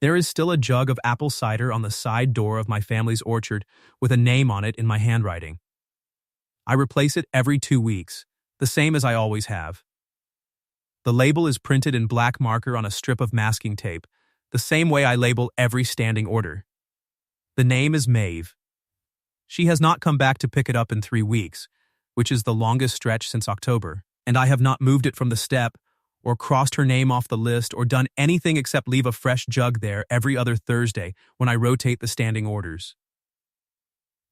There is still a jug of apple cider on the side door of my family's orchard with a name on it in my handwriting. I replace it every 2 weeks, the same as I always have. The label is printed in black marker on a strip of masking tape, the same way I label every standing order. The name is Maeve. She has not come back to pick it up in 3 weeks, which is the longest stretch since October, and I have not moved it from the step or crossed her name off the list or done anything except leave a fresh jug there every other Thursday when I rotate the standing orders.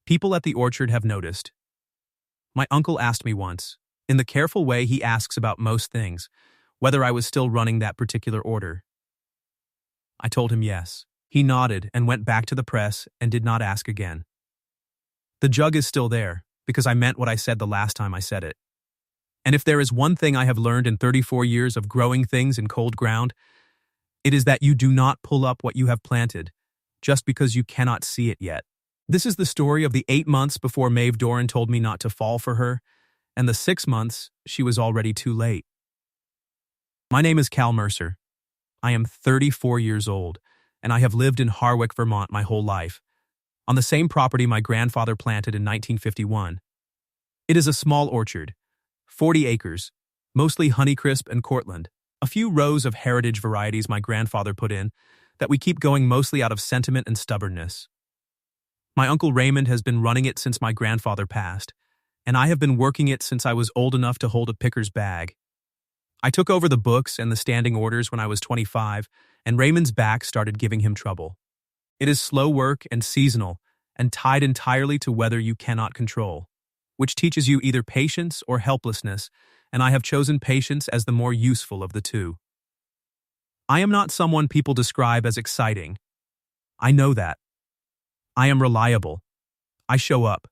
People at the orchard have noticed. My uncle asked me once, in the careful way he asks about most things, whether I was still running that particular order. I told him yes. He nodded and went back to the press and did not ask again. The jug is still there, because I meant what I said the last time I said it. And if there is one thing I have learned in 34 years of growing things in cold ground, it is that you do not pull up what you have planted, just because you cannot see it yet. This is the story of the 8 months before Maeve Doran told me not to fall for her, and the 6 months she was already too late. My name is Cal Mercer. I am 34 years old, and I have lived in Harwick, Vermont my whole life, on the same property my grandfather planted in 1951. It is a small orchard, 40 acres, mostly Honeycrisp and Cortland, a few rows of heritage varieties my grandfather put in that we keep going mostly out of sentiment and stubbornness. My uncle Raymond has been running it since my grandfather passed, and I have been working it since I was old enough to hold a picker's bag. I took over the books and the standing orders when I was 25, and Raymond's back started giving him trouble. It is slow work and seasonal, and tied entirely to weather you cannot control, which teaches you either patience or helplessness, and I have chosen patience as the more useful of the two. I am not someone people describe as exciting. I know that. I am reliable. I show up.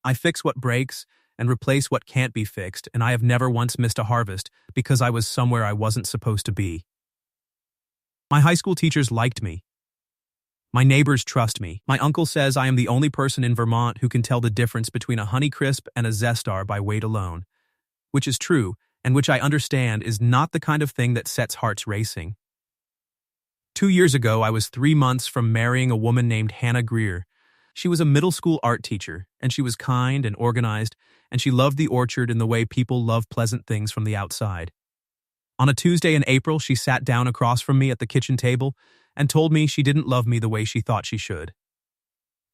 I fix what breaks and replace what can't be fixed, and I have never once missed a harvest because I was somewhere I wasn't supposed to be. My high school teachers liked me. My neighbors trust me. My uncle says I am the only person in Vermont who can tell the difference between a Honeycrisp and a Zestar by weight alone, which is true and which I understand is not the kind of thing that sets hearts racing. 2 years ago, I was 3 months from marrying a woman named Hannah Greer. She was a middle school art teacher, and she was kind and organized, and she loved the orchard in the way people love pleasant things from the outside. On a Tuesday in April, she sat down across from me at the kitchen table and told me she didn't love me the way she thought she should.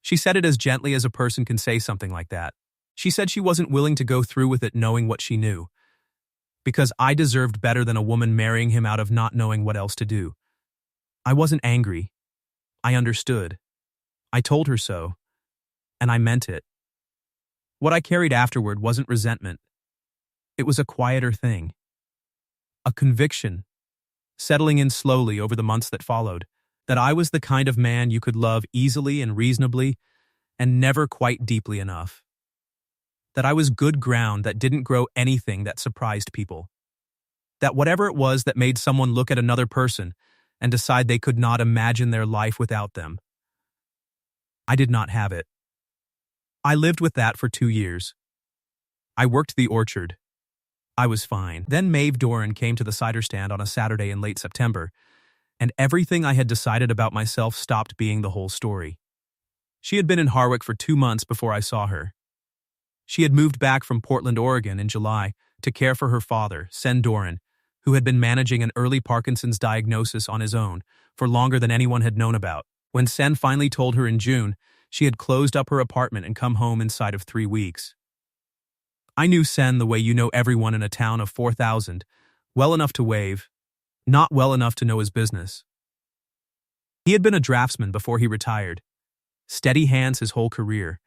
She said it as gently as a person can say something like that. She said she wasn't willing to go through with it knowing what she knew, because I deserved better than a woman marrying him out of not knowing what else to do. I wasn't angry. I understood. I told her so, and I meant it. What I carried afterward wasn't resentment. It was a quieter thing. A conviction, settling in slowly over the months that followed, that I was the kind of man you could love easily and reasonably, and never quite deeply enough. That I was good ground that didn't grow anything that surprised people. That whatever it was that made someone look at another person and decide they could not imagine their life without them, I did not have it. I lived with that for 2 years. I worked the orchard. I was fine. Then Maeve Doran came to the cider stand on a Saturday in late September, and everything I had decided about myself stopped being the whole story. She had been in Harwick for 2 months before I saw her. She had moved back from Portland, Oregon in July to care for her father, Sen Doran, who had been managing an early Parkinson's diagnosis on his own for longer than anyone had known about. When Sen finally told her in June, she had closed up her apartment and come home inside of 3 weeks. I knew Sen the way you know everyone in a town of 4,000, well enough to wave, not well enough to know his business. He had been a draftsman before he retired, steady hands his whole career,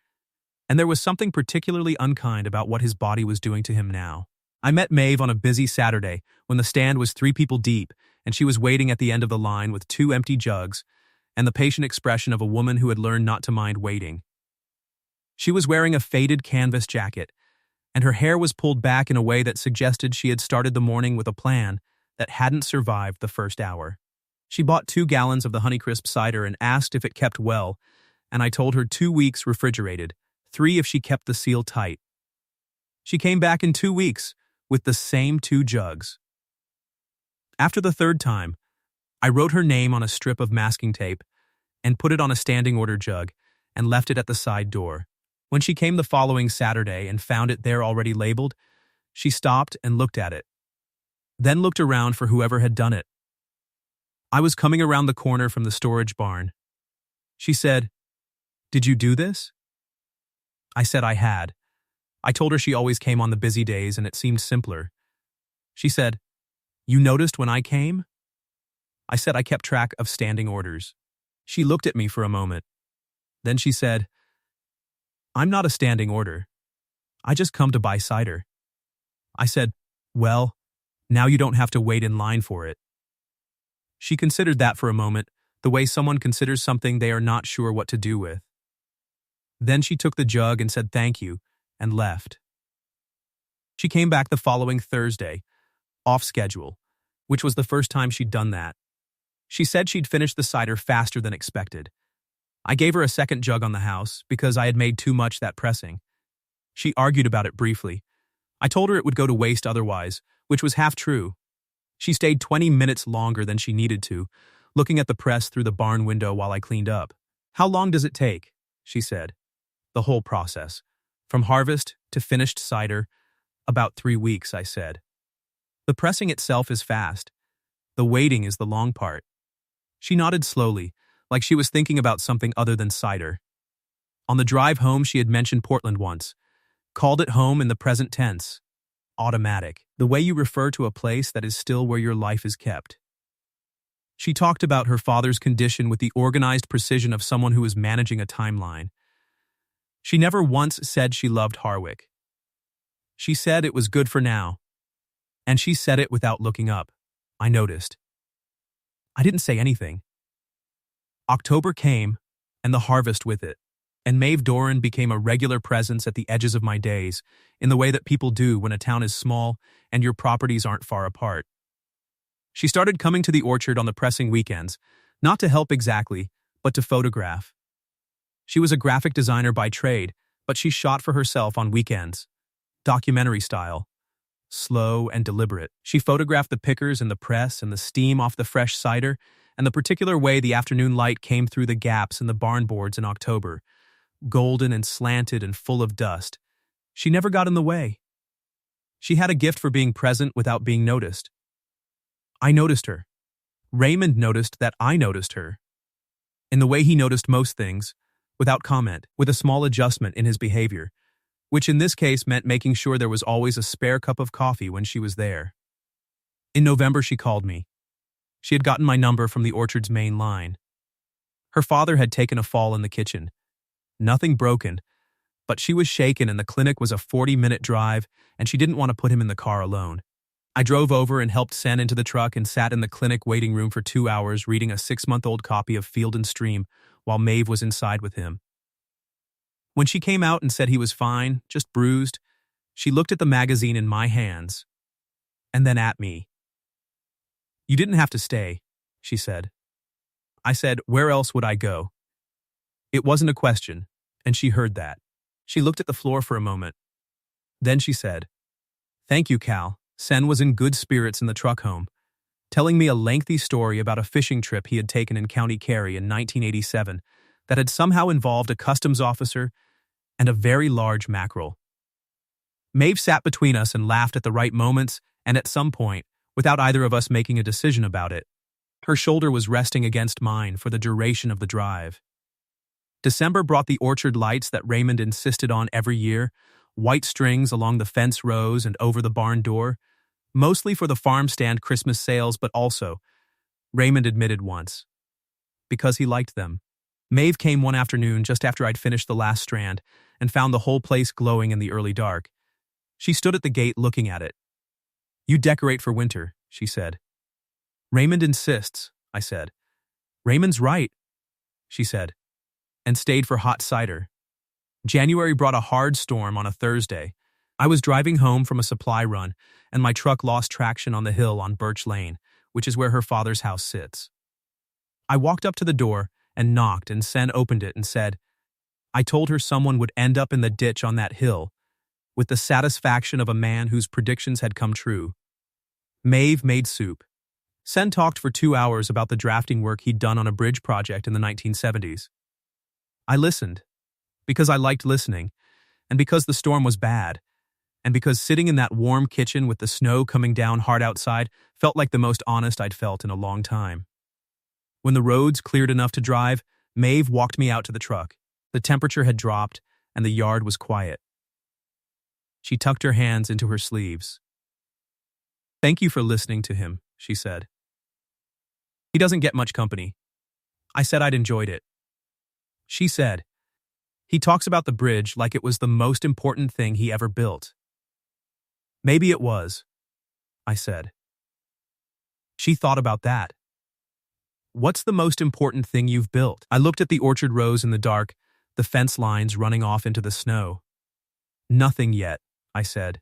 and there was something particularly unkind about what his body was doing to him now. I met Maeve on a busy Saturday when the stand was 3 people deep and she was waiting at the end of the line with 2 empty jugs and the patient expression of a woman who had learned not to mind waiting. She was wearing a faded canvas jacket, and her hair was pulled back in a way that suggested she had started the morning with a plan that hadn't survived the first hour. She bought 2 gallons of the Honeycrisp cider and asked if it kept well, and I told her 2 weeks refrigerated, 3 if she kept the seal tight. She came back in 2 weeks with the same 2 jugs. After the 3rd time, I wrote her name on a strip of masking tape and put it on a standing order jug and left it at the side door. When she came the following Saturday and found it there already labeled, she stopped and looked at it, then looked around for whoever had done it. I was coming around the corner from the storage barn. She said, "Did you do this?" I said I had. I told her she always came on the busy days and it seemed simpler. She said, "You noticed when I came?" I said I kept track of standing orders. She looked at me for a moment. Then she said, "I'm not a standing order. I just come to buy cider." I said, "Well, now you don't have to wait in line for it." She considered that for a moment, the way someone considers something they are not sure what to do with. Then she took the jug and said thank you and left. She came back the following Thursday, off schedule, which was the first time she'd done that. She said she'd finished the cider faster than expected. I gave her a second jug on the house because I had made too much that pressing. She argued about it briefly. I told her it would go to waste otherwise, which was half true. She stayed 20 minutes longer than she needed to, looking at the press through the barn window while I cleaned up. "How long does it take?" she said. "The whole process. From harvest to finished cider, about 3 weeks," I said. "The pressing itself is fast. The waiting is the long part." She nodded slowly, like she was thinking about something other than cider. On the drive home she had mentioned Portland once, called it home in the present tense. Automatic, the way you refer to a place that is still where your life is kept. She talked about her father's condition with the organized precision of someone who is managing a timeline. She never once said she loved Harwick. She said it was good for now. And she said it without looking up. I noticed. I didn't say anything. October came, and the harvest with it, and Maeve Doran became a regular presence at the edges of my days, in the way that people do when a town is small and your properties aren't far apart. She started coming to the orchard on the pressing weekends, not to help exactly, but to photograph. She was a graphic designer by trade, but she shot for herself on weekends. Documentary style. Slow and deliberate. She photographed the pickers and the press and the steam off the fresh cider and the particular way the afternoon light came through the gaps in the barn boards in October, golden and slanted and full of dust. She never got in the way. She had a gift for being present without being noticed. I noticed her. Raymond noticed that I noticed her. In the way he noticed most things, without comment, with a small adjustment in his behavior, which in this case meant making sure there was always a spare cup of coffee when she was there. In November she called me. She had gotten my number from the orchard's main line. Her father had taken a fall in the kitchen. Nothing broken, but she was shaken and the clinic was a 40-minute drive and she didn't want to put him in the car alone. I drove over and helped Sen into the truck and sat in the clinic waiting room for 2 hours reading a 6-month-old copy of Field and Stream while Maeve was inside with him. When she came out and said he was fine, just bruised, she looked at the magazine in my hands and then at me. "You didn't have to stay," she said. I said, "Where else would I go?" It wasn't a question, and she heard that. She looked at the floor for a moment. Then she said, "Thank you, Cal." Sen was in good spirits in the truck home, telling me a lengthy story about a fishing trip he had taken in County Kerry in 1987 that had somehow involved a customs officer and a very large mackerel. Maeve sat between us and laughed at the right moments and at some point, without either of us making a decision about it. Her shoulder was resting against mine for the duration of the drive. December brought the orchard lights that Raymond insisted on every year, white strings along the fence rows and over the barn door, mostly for the farm stand Christmas sales, but also, Raymond admitted once, because he liked them. Maeve came one afternoon just after I'd finished the last strand and found the whole place glowing in the early dark. She stood at the gate looking at it. "You decorate for winter," she said. "Raymond insists," I said. "Raymond's right," she said, and stayed for hot cider. January brought a hard storm on a Thursday. I was driving home from a supply run, and my truck lost traction on the hill on Birch Lane, which is where her father's house sits. I walked up to the door and knocked, and Sen opened it and said, "I told her someone would end up in the ditch on that hill," with the satisfaction of a man whose predictions had come true. Maeve made soup. Sen talked for 2 hours about the drafting work he'd done on a bridge project in the 1970s. I listened, because I liked listening, and because the storm was bad, and because sitting in that warm kitchen with the snow coming down hard outside felt like the most honest I'd felt in a long time. When the roads cleared enough to drive, Maeve walked me out to the truck. The temperature had dropped, and the yard was quiet. She tucked her hands into her sleeves. "Thank you for listening to him," she said. "He doesn't get much company." I said I'd enjoyed it. She said, "He talks about the bridge like it was the most important thing he ever built." "Maybe it was," I said. She thought about that. "What's the most important thing you've built?" I looked at the orchard rows in the dark, the fence lines running off into the snow. "Nothing yet," I said.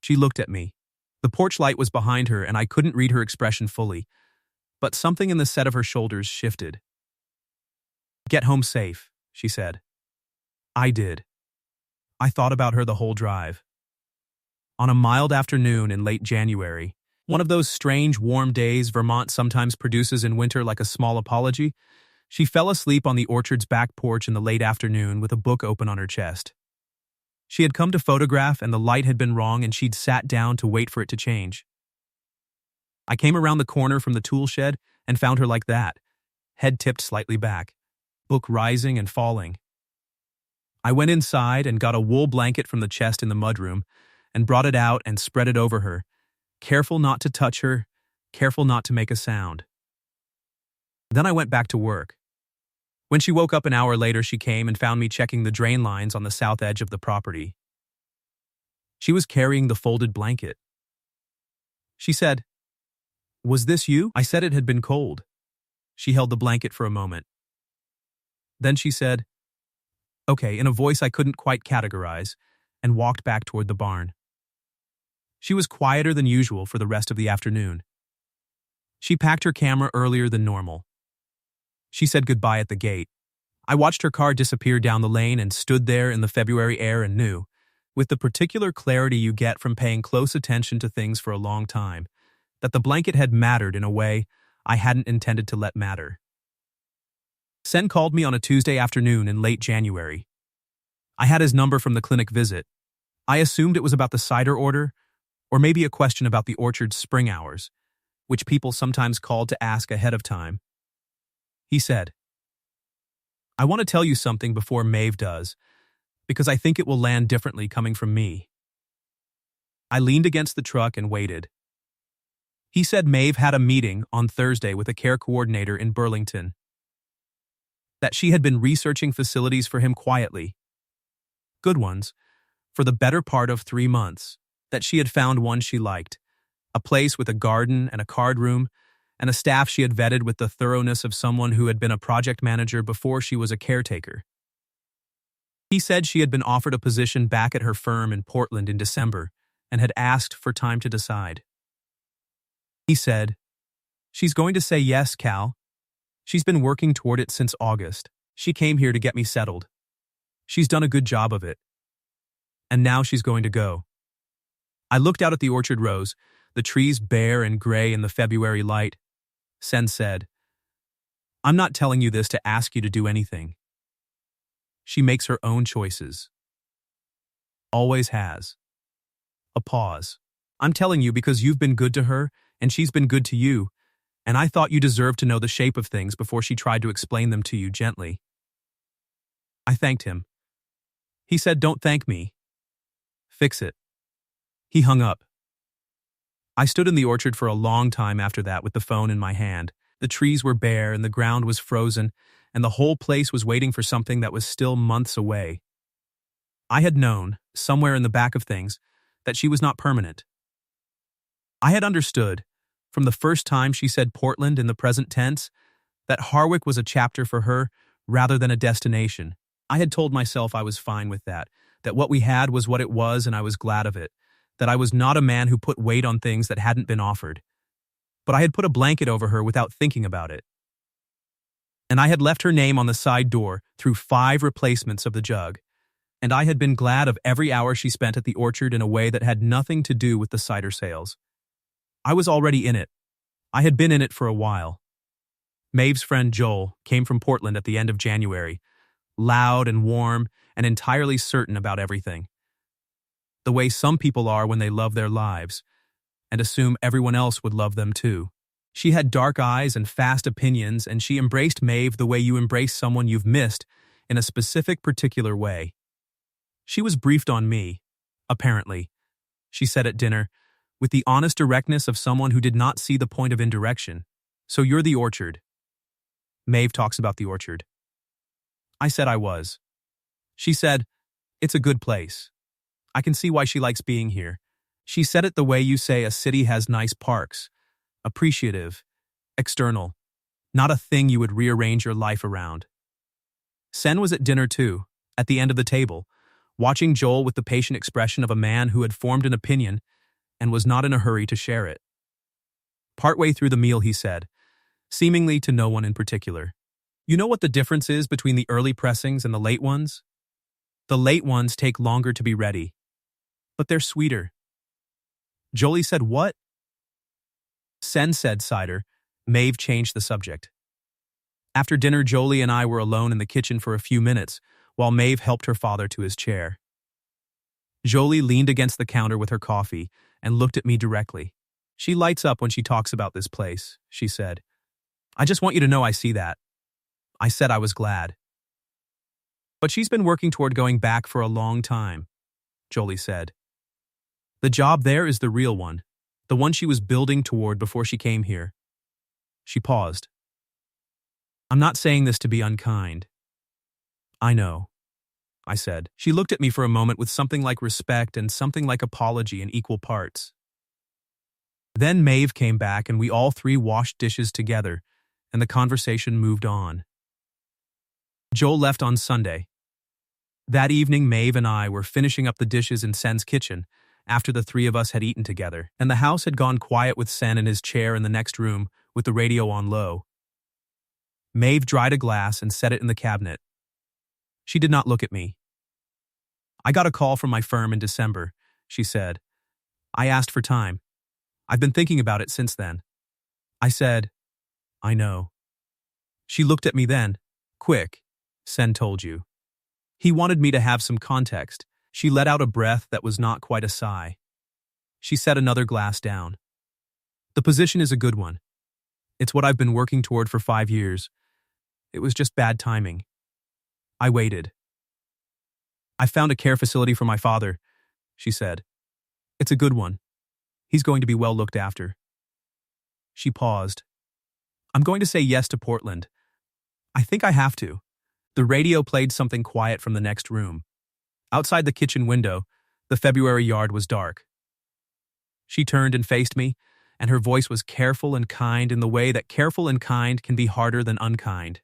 She looked at me. The porch light was behind her and I couldn't read her expression fully, but something in the set of her shoulders shifted. "Get home safe," she said. I did. I thought about her the whole drive. On a mild afternoon in late January, one of those strange warm days Vermont sometimes produces in winter like a small apology, she fell asleep on the orchard's back porch in the late afternoon with a book open on her chest. She had come to photograph and the light had been wrong and she'd sat down to wait for it to change. I came around the corner from the tool shed and found her like that, head tipped slightly back, book rising and falling. I went inside and got a wool blanket from the chest in the mudroom and brought it out and spread it over her, careful not to touch her, careful not to make a sound. Then I went back to work. When she woke up an hour later, she came and found me checking the drain lines on the south edge of the property. She was carrying the folded blanket. She said, "Was this you?" I said it had been cold. She held the blanket for a moment. Then she said, "Okay," in a voice I couldn't quite categorize, and walked back toward the barn. She was quieter than usual for the rest of the afternoon. She packed her camera earlier than normal. She said goodbye at the gate. I watched her car disappear down the lane and stood there in the February air and knew, with the particular clarity you get from paying close attention to things for a long time, that the blanket had mattered in a way I hadn't intended to let matter. Sen called me on a Tuesday afternoon in late January. I had his number from the clinic visit. I assumed it was about the cider order, or maybe a question about the orchard's spring hours, which people sometimes called to ask ahead of time. He said, "I want to tell you something before Maeve does, because I think it will land differently coming from me." I leaned against the truck and waited. He said Maeve had a meeting on Thursday with a care coordinator in Burlington. That she had been researching facilities for him quietly. Good ones, for the better part of 3 months. That she had found one she liked. A place with a garden and a card room, and a staff she had vetted with the thoroughness of someone who had been a project manager before she was a caretaker. He said she had been offered a position back at her firm in Portland in December and had asked for time to decide. He said, "She's going to say yes, Cal. She's been working toward it since August. She came here to get me settled. She's done a good job of it. And now she's going to go." I looked out at the orchard rows, the trees bare and gray in the February light. Sen said, "I'm not telling you this to ask you to do anything. She makes her own choices. Always has." A pause. "I'm telling you because you've been good to her and she's been good to you, and I thought you deserved to know the shape of things before she tried to explain them to you gently." I thanked him. He said, "Don't thank me. Fix it." He hung up. I stood in the orchard for a long time after that with the phone in my hand. The trees were bare and the ground was frozen, and the whole place was waiting for something that was still months away. I had known, somewhere in the back of things, that she was not permanent. I had understood, from the first time she said Portland in the present tense, that Harwick was a chapter for her rather than a destination. I had told myself I was fine with that what we had was what it was and I was glad of it, that I was not a man who put weight on things that hadn't been offered. But I had put a blanket over her without thinking about it. And I had left her name on the side door through 5 replacements of the jug, and I had been glad of every hour she spent at the orchard in a way that had nothing to do with the cider sales. I was already in it, I had been in it for a while. Maeve's friend Joel came from Portland at the end of January, loud and warm and entirely certain about everything. The way some people are when they love their lives, and assume everyone else would love them too. She had dark eyes and fast opinions, and she embraced Maeve the way you embrace someone you've missed in a specific particular way. She was briefed on me, apparently, she said at dinner, with the honest directness of someone who did not see the point of indirection. So you're the orchard. Maeve talks about the orchard. I said I was. She said, it's a good place. I can see why she likes being here. She said it the way you say a city has nice parks. Appreciative, external, not a thing you would rearrange your life around. Sen was at dinner too, at the end of the table, watching Joel with the patient expression of a man who had formed an opinion and was not in a hurry to share it. Partway through the meal he said, seemingly to no one in particular, you know what the difference is between the early pressings and the late ones? The late ones take longer to be ready, but they're sweeter. Jolie said what? Sen said cider. Maeve changed the subject. After dinner, Jolie and I were alone in the kitchen for a few minutes while Maeve helped her father to his chair. Jolie leaned against the counter with her coffee and looked at me directly. She lights up when she talks about this place, she said. I just want you to know I see that. I said I was glad. But she's been working toward going back for a long time, Jolie said. The job there is the real one, the one she was building toward before she came here. She paused. I'm not saying this to be unkind. I know, I said. She looked at me for a moment with something like respect and something like apology in equal parts. Then Maeve came back and we all three washed dishes together, and the conversation moved on. Joel left on Sunday. That evening, Maeve and I were finishing up the dishes in Sen's kitchen after the three of us had eaten together, and the house had gone quiet with Sen in his chair in the next room with the radio on low. Maeve dried a glass and set it in the cabinet. She did not look at me. I got a call from my firm in December, she said. I asked for time. I've been thinking about it since then. I said, I know. She looked at me then. Quick, Sen told you. He wanted me to have some context. She let out a breath that was not quite a sigh. She set another glass down. The position is a good one. It's what I've been working toward for 5 years. It was just bad timing. I waited. I found a care facility for my father, she said. It's a good one. He's going to be well looked after. She paused. I'm going to say yes to Portland. I think I have to. The radio played something quiet from the next room. Outside the kitchen window, the February yard was dark. She turned and faced me, and her voice was careful and kind in the way that careful and kind can be harder than unkind.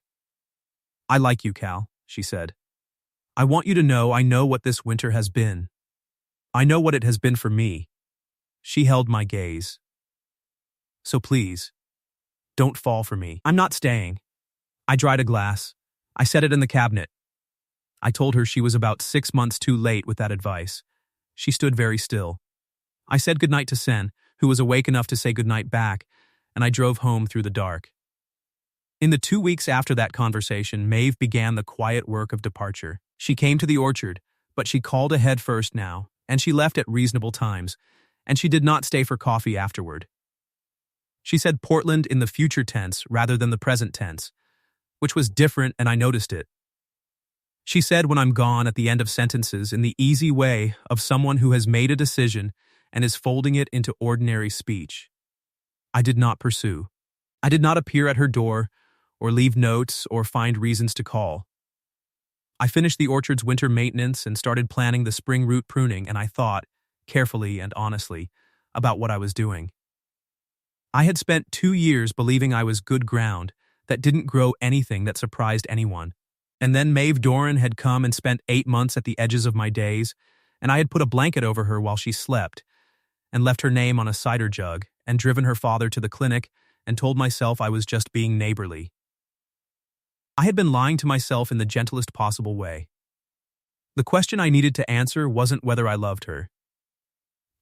I like you, Cal, she said. I want you to know I know what this winter has been. I know what it has been for me. She held my gaze. So please, don't fall for me. I'm not staying. I dried a glass. I set it in the cabinet. I told her she was about 6 months too late with that advice. She stood very still. I said goodnight to Sen, who was awake enough to say goodnight back, and I drove home through the dark. In the 2 weeks after that conversation, Maeve began the quiet work of departure. She came to the orchard, but she called ahead first now, and she left at reasonable times, and she did not stay for coffee afterward. She said Portland in the future tense rather than the present tense, which was different, and I noticed it. She said when I'm gone at the end of sentences in the easy way of someone who has made a decision and is folding it into ordinary speech. I did not pursue. I did not appear at her door or leave notes or find reasons to call. I finished the orchard's winter maintenance and started planning the spring root pruning, and I thought, carefully and honestly, about what I was doing. I had spent 2 years believing I was good ground that didn't grow anything that surprised anyone. And then Maeve Doran had come and spent 8 months at the edges of my days, and I had put a blanket over her while she slept, and left her name on a cider jug, and driven her father to the clinic, and told myself I was just being neighborly. I had been lying to myself in the gentlest possible way. The question I needed to answer wasn't whether I loved her.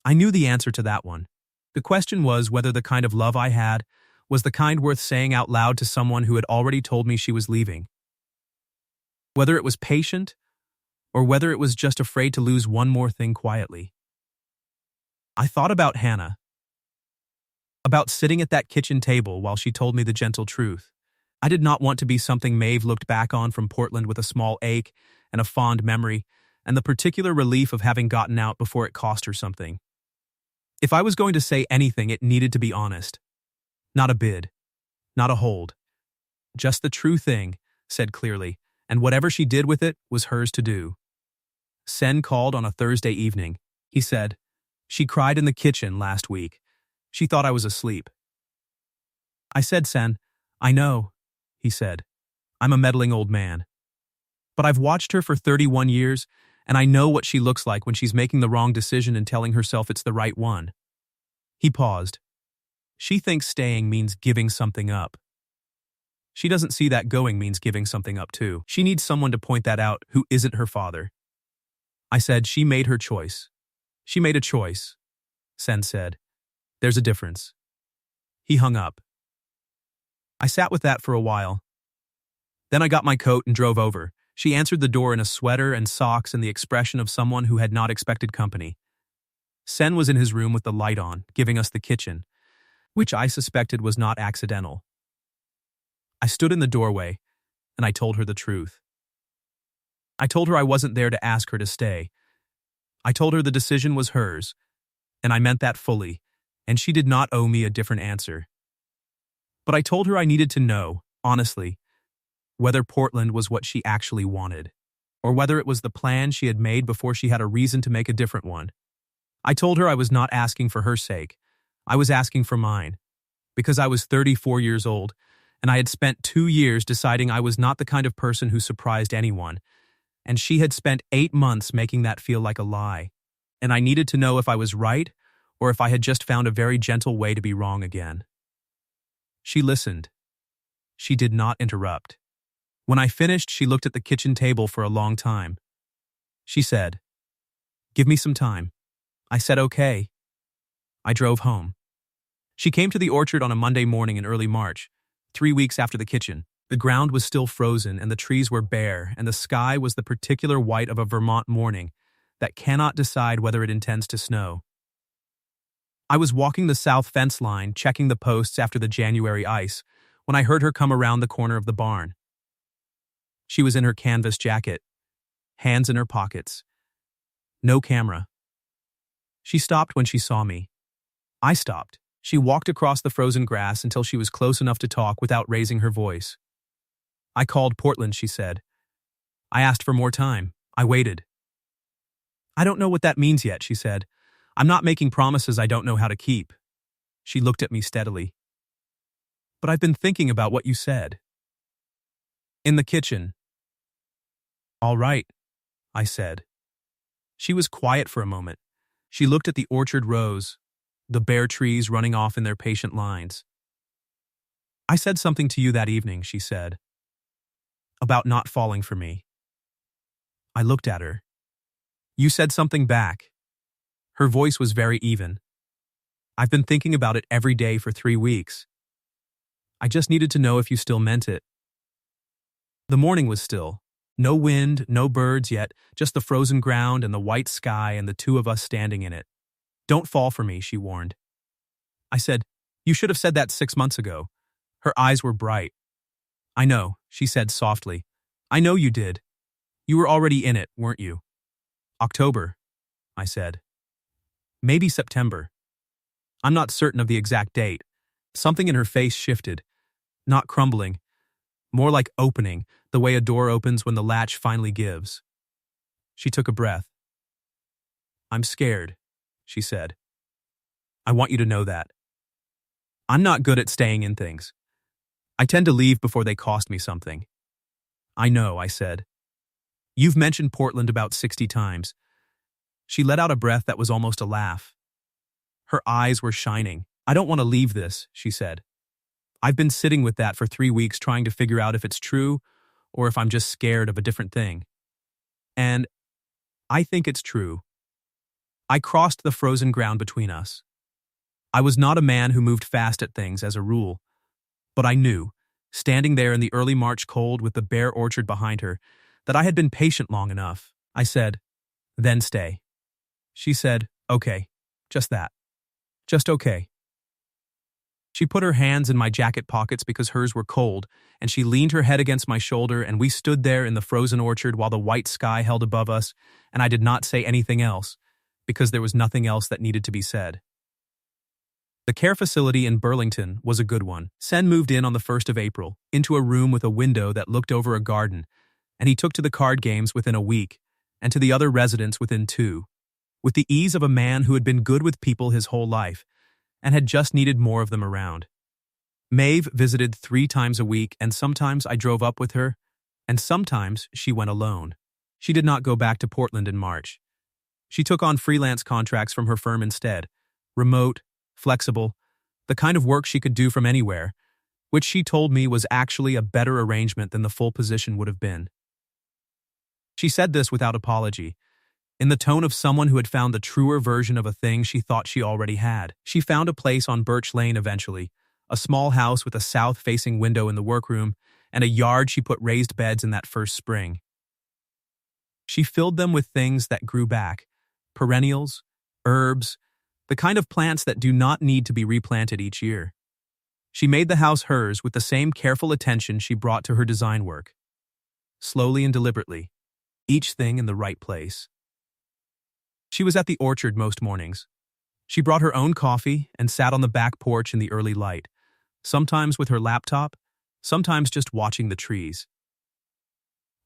I knew the answer to that one. The question was whether the kind of love I had Was the kind worth saying out loud to someone who had already told me she was leaving? Whether it was patient, or whether it was just afraid to lose one more thing quietly. I thought about Hannah. About sitting at that kitchen table while she told me the gentle truth. I did not want to be something Maeve looked back on from Portland with a small ache and a fond memory, and the particular relief of having gotten out before it cost her something. If I was going to say anything, it needed to be honest. Not a bid. Not a hold. Just the true thing, said clearly, and whatever she did with it was hers to do. Sen called on a Thursday evening. He said, "She cried in the kitchen last week. She thought I was asleep." I said, "Sen, I know," he said. "I'm a meddling old man. But I've watched her for 31 years, and I know what she looks like when she's making the wrong decision and telling herself it's the right one." He paused. "She thinks staying means giving something up. She doesn't see that going means giving something up too. She needs someone to point that out who isn't her father." I said, "She made her choice." "She made a choice," Sen said. "There's a difference." He hung up. I sat with that for a while. Then I got my coat and drove over. She answered the door in a sweater and socks and the expression of someone who had not expected company. Sen was in his room with the light on, giving us the kitchen, which I suspected was not accidental. I stood in the doorway, and I told her the truth. I told her I wasn't there to ask her to stay. I told her the decision was hers, and I meant that fully, and she did not owe me a different answer. But I told her I needed to know, honestly, whether Portland was what she actually wanted, or whether it was the plan she had made before she had a reason to make a different one. I told her I was not asking for her sake. I was asking for mine, because I was 34 years old, and I had spent 2 years deciding I was not the kind of person who surprised anyone, and she had spent 8 months making that feel like a lie, and I needed to know if I was right or if I had just found a very gentle way to be wrong again. She listened. She did not interrupt. When I finished, she looked at the kitchen table for a long time. She said, "Give me some time." I said, "Okay." I drove home. She came to the orchard on a Monday morning in early March, 3 weeks after the kitchen. The ground was still frozen and the trees were bare, and the sky was the particular white of a Vermont morning that cannot decide whether it intends to snow. I was walking the south fence line, checking the posts after the January ice, when I heard her come around the corner of the barn. She was in her canvas jacket, hands in her pockets. No camera. She stopped when she saw me. I stopped. She walked across the frozen grass until she was close enough to talk without raising her voice. "I called Portland," she said. "I asked for more time. I waited." "I don't know what that means yet," she said. "I'm not making promises I don't know how to keep." She looked at me steadily. "But I've been thinking about what you said." "In the kitchen." "All right," I said. She was quiet for a moment. She looked at the orchard rows, the bare trees running off in their patient lines. "I said something to you that evening," she said, "about not falling for me." I looked at her. "You said something back." Her voice was very even. "I've been thinking about it every day for 3 weeks. I just needed to know if you still meant it." The morning was still. No wind, no birds yet, just the frozen ground and the white sky and the two of us standing in it. "Don't fall for me," she warned. I said, "You should have said that 6 months ago." Her eyes were bright. "I know," she said softly. "I know you did. You were already in it, weren't you?" "October," I said. "Maybe September. I'm not certain of the exact date." Something in her face shifted. Not crumbling. More like opening, the way a door opens when the latch finally gives. She took a breath. "I'm scared," she said. "I want you to know that. I'm not good at staying in things. I tend to leave before they cost me something." "I know," I said. "You've mentioned Portland about 60 times. She let out a breath that was almost a laugh. Her eyes were shining. "I don't want to leave this," she said. "I've been sitting with that for 3 weeks trying to figure out if it's true or if I'm just scared of a different thing. And I think it's true." I crossed the frozen ground between us. I was not a man who moved fast at things as a rule. But I knew, standing there in the early March cold with the bare orchard behind her, that I had been patient long enough. I said, "Then stay." She said, "Okay, just that. Just okay." She put her hands in my jacket pockets because hers were cold, and she leaned her head against my shoulder, and we stood there in the frozen orchard while the white sky held above us, and I did not say anything else, because there was nothing else that needed to be said. The care facility in Burlington was a good one. Sen moved in on the 1st of April, into a room with a window that looked over a garden, and he took to the card games within a week, and to the other residents within 2, with the ease of a man who had been good with people his whole life, and had just needed more of them around. Maeve visited 3 times a week, and sometimes I drove up with her, and sometimes she went alone. She did not go back to Portland in March. She took on freelance contracts from her firm instead, remote, flexible, the kind of work she could do from anywhere, which she told me was actually a better arrangement than the full position would have been. She said this without apology, in the tone of someone who had found the truer version of a thing she thought she already had. She found a place on Birch Lane eventually, a small house with a south-facing window in the workroom, and a yard she put raised beds in that first spring. She filled them with things that grew back, perennials, herbs, the kind of plants that do not need to be replanted each year. She made the house hers with the same careful attention she brought to her design work. Slowly and deliberately, each thing in the right place. She was at the orchard most mornings. She brought her own coffee and sat on the back porch in the early light, sometimes with her laptop, sometimes just watching the trees.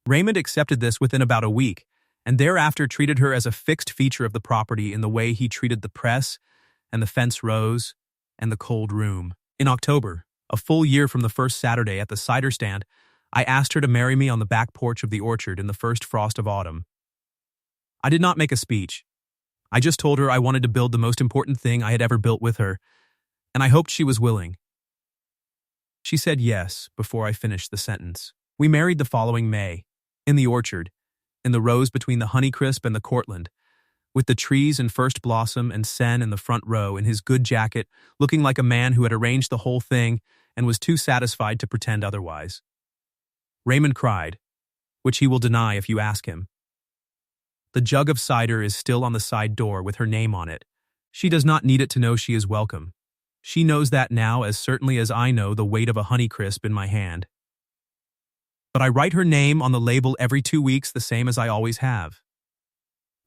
Raymond accepted this within about a week, and thereafter treated her as a fixed feature of the property in the way he treated the press and the fence rows and the cold room. In October, a full year from the first Saturday at the cider stand, I asked her to marry me on the back porch of the orchard in the first frost of autumn. I did not make a speech. I just told her I wanted to build the most important thing I had ever built with her, and I hoped she was willing. She said yes before I finished the sentence. We married the following May, in the orchard, in the rows between the Honeycrisp and the Cortland, with the trees in first blossom and Sen in the front row in his good jacket, looking like a man who had arranged the whole thing and was too satisfied to pretend otherwise. Raymond cried, which he will deny if you ask him. The jug of cider is still on the side door with her name on it. She does not need it to know she is welcome. She knows that now as certainly as I know the weight of a Honeycrisp in my hand. But I write her name on the label every 2 weeks the same as I always have.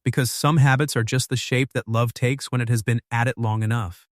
Because some habits are just the shape that love takes when it has been at it long enough.